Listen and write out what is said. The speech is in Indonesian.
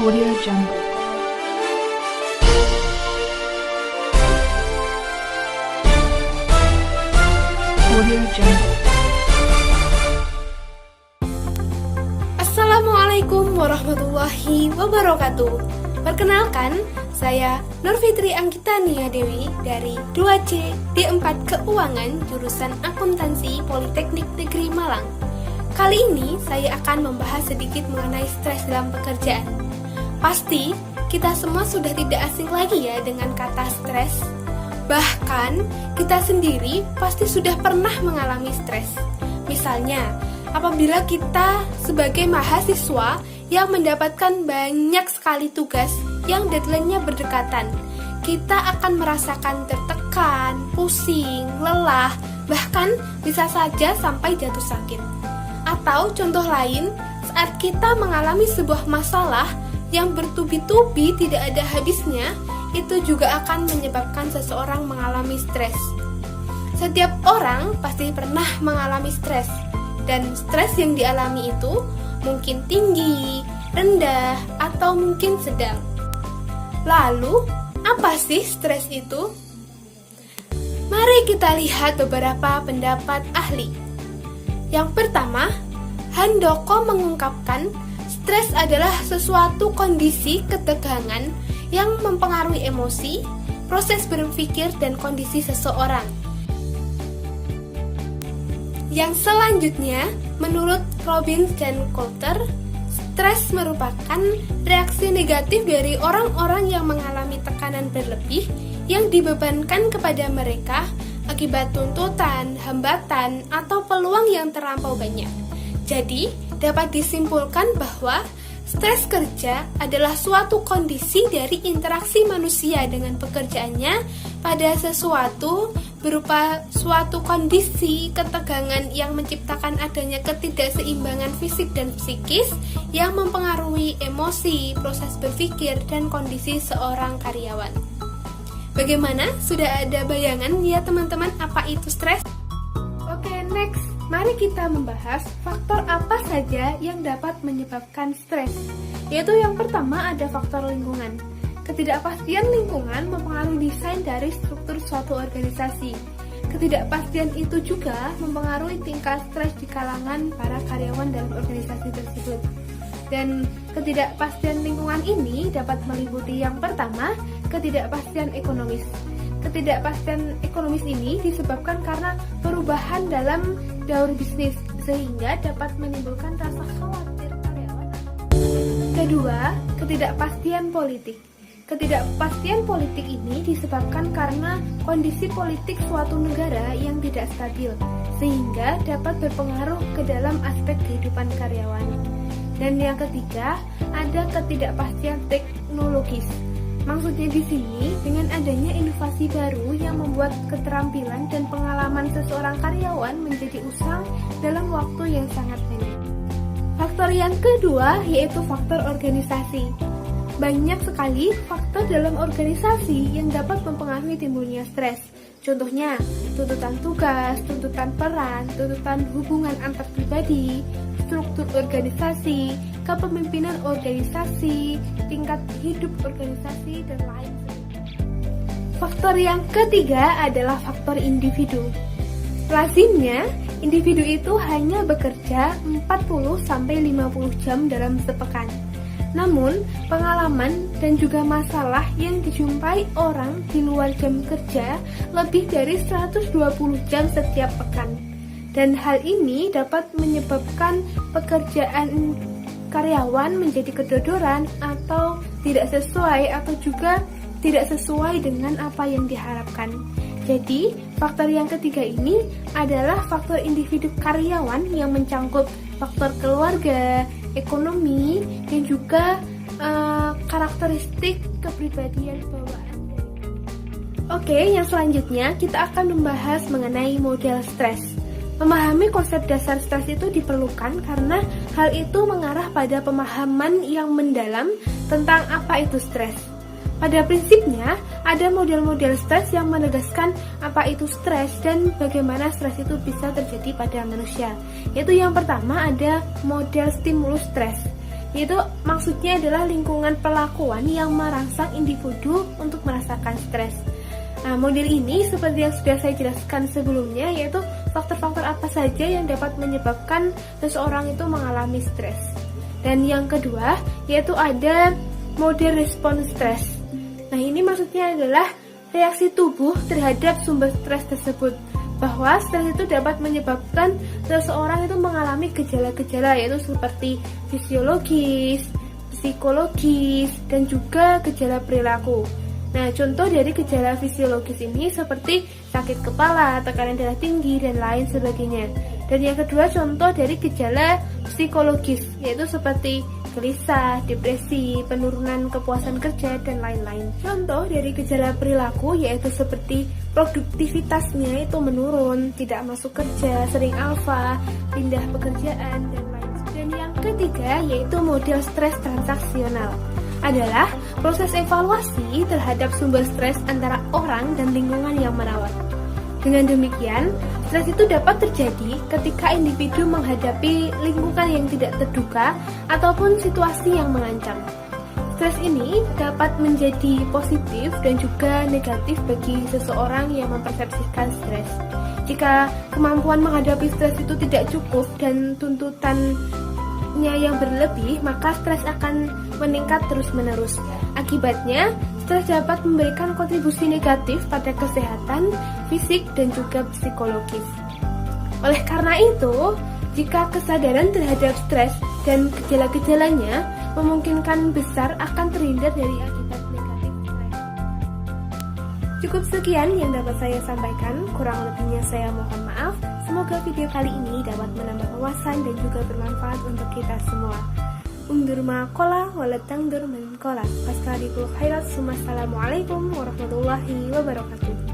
Audio Jungle. Audio Jungle. Assalamualaikum warahmatullahi wabarakatuh. Perkenalkan, saya Nur Fitri Anggitania Dewi dari 2C D4 Keuangan jurusan Akuntansi Politeknik Negeri Malang. Kali ini saya akan membahas sedikit mengenai stres dalam pekerjaan. Pasti kita semua sudah tidak asing lagi ya dengan kata stres. Bahkan kita sendiri pasti sudah pernah mengalami stres. Misalnya, apabila kita sebagai mahasiswa yang mendapatkan banyak sekali tugas yang deadline-nya berdekatan, kita akan merasakan tertekan, pusing, lelah, bahkan bisa saja sampai jatuh sakit. Atau contoh lain, saat kita mengalami sebuah masalah yang bertubi-tubi tidak ada habisnya, itu juga akan menyebabkan seseorang mengalami stres. Setiap orang pasti pernah mengalami stres, dan stres yang dialami itu mungkin tinggi, rendah, atau mungkin sedang. Lalu, apa sih stres itu? Mari kita lihat beberapa pendapat ahli. Yang pertama, Handoko mengungkapkan stres adalah sesuatu kondisi ketegangan yang mempengaruhi emosi, proses berpikir, dan kondisi seseorang. Yang selanjutnya, menurut Robbins dan Coulter, stres merupakan reaksi negatif dari orang-orang yang mengalami tekanan berlebih yang dibebankan kepada mereka akibat tuntutan, hambatan, atau peluang yang terlampau banyak. Jadi, dapat disimpulkan bahwa stres kerja adalah suatu kondisi dari interaksi manusia dengan pekerjaannya pada sesuatu berupa suatu kondisi ketegangan yang menciptakan adanya ketidakseimbangan fisik dan psikis yang mempengaruhi emosi, proses berpikir, dan kondisi seorang karyawan. Bagaimana? Sudah ada bayangan ya teman-teman apa itu stres? Oke, next. Mari kita membahas faktor apa saja yang dapat menyebabkan stres. Yaitu yang pertama ada faktor lingkungan. Ketidakpastian lingkungan mempengaruhi desain dari struktur suatu organisasi. Ketidakpastian itu juga mempengaruhi tingkat stres di kalangan para karyawan dalam organisasi tersebut. Dan ketidakpastian lingkungan ini dapat meliputi yang pertama, ketidakpastian ekonomis. Ketidakpastian ekonomis ini disebabkan karena perubahan dalam daur bisnis, sehingga dapat menimbulkan rasa khawatir karyawan. Kedua, ketidakpastian politik. Ketidakpastian politik ini disebabkan karena kondisi politik suatu negara yang tidak stabil, sehingga dapat berpengaruh ke dalam aspek kehidupan karyawan. Dan yang ketiga, ada ketidakpastian teknologis. Maksudnya di sini, dengan adanya inovasi baru yang membuat keterampilan dan pengalaman seseorang karyawan menjadi usang dalam waktu yang sangat pendek. Faktor yang kedua yaitu faktor organisasi. Banyak sekali faktor dalam organisasi yang dapat mempengaruhi timbulnya stres. Contohnya, tuntutan tugas, tuntutan peran, tuntutan hubungan antar pribadi, struktur organisasi, kepemimpinan organisasi, tingkat hidup organisasi, dan lain sebagainya. Faktor yang ketiga adalah faktor individu. Lazimnya, individu itu hanya bekerja 40-50 jam dalam sepekan. Namun, pengalaman dan juga masalah yang dijumpai orang di luar jam kerja lebih dari 120 jam setiap pekan. Dan hal ini dapat menyebabkan pekerjaan karyawan menjadi kedodoran atau tidak sesuai atau juga tidak sesuai dengan apa yang diharapkan. Jadi, faktor yang ketiga ini adalah faktor individu karyawan yang mencangkup faktor keluarga, ekonomi, dan juga karakteristik kepribadian bawaan. Oke, yang selanjutnya kita akan membahas mengenai model stres. Memahami konsep dasar stres itu diperlukan karena hal itu mengarah pada pemahaman yang mendalam tentang apa itu stres. Pada prinsipnya, ada model-model stres yang menegaskan apa itu stres dan bagaimana stres itu bisa terjadi pada manusia. Yaitu yang pertama ada model stimulus stres. yaitu maksudnya adalah lingkungan perlakuan yang merangsang individu untuk merasakan stres. Nah, model ini seperti yang sudah saya jelaskan sebelumnya, yaitu faktor-faktor apa saja yang dapat menyebabkan seseorang itu mengalami stres. Dan yang kedua, yaitu ada model respon stres. Nah, ini maksudnya adalah reaksi tubuh terhadap sumber stres tersebut, bahwa stres itu dapat menyebabkan seseorang itu mengalami gejala-gejala, yaitu seperti fisiologis, psikologis, dan juga gejala perilaku. Nah, contoh dari gejala fisiologis ini seperti sakit kepala, tekanan darah tinggi, dan lain sebagainya. Dan yang kedua, contoh dari gejala psikologis, yaitu seperti gelisah, depresi, penurunan kepuasan kerja, dan lain-lain. Contoh dari gejala perilaku yaitu seperti produktivitasnya itu menurun, tidak masuk kerja, sering alfa, pindah pekerjaan, dan lain. Dan yang ketiga yaitu model stres transaksional, adalah proses evaluasi terhadap sumber stres antara orang dan lingkungan yang merawat. Dengan demikian, stres itu dapat terjadi ketika individu menghadapi lingkungan yang tidak terduga ataupun situasi yang mengancam. Stres ini dapat menjadi positif dan juga negatif bagi seseorang yang mempersepsikan stres. Jika kemampuan menghadapi stres itu tidak cukup dan tuntutannya yang berlebih, maka stres akan meningkat terus-menerus. Akibatnya, stres dapat memberikan kontribusi negatif pada kesehatan fisik dan juga psikologis. Oleh karena itu, jika kesadaran terhadap stres dan gejala-gejalanya memungkinkan besar akan terhindar dari akibat negatif stres. Cukup sekian yang dapat saya sampaikan, kurang lebihnya saya mohon maaf. Semoga video kali ini dapat menambah wawasan dan juga bermanfaat untuk kita semua. Undur maqala walatangdur min qala. Assalamualaikum warahmatullahi wabarakatuh.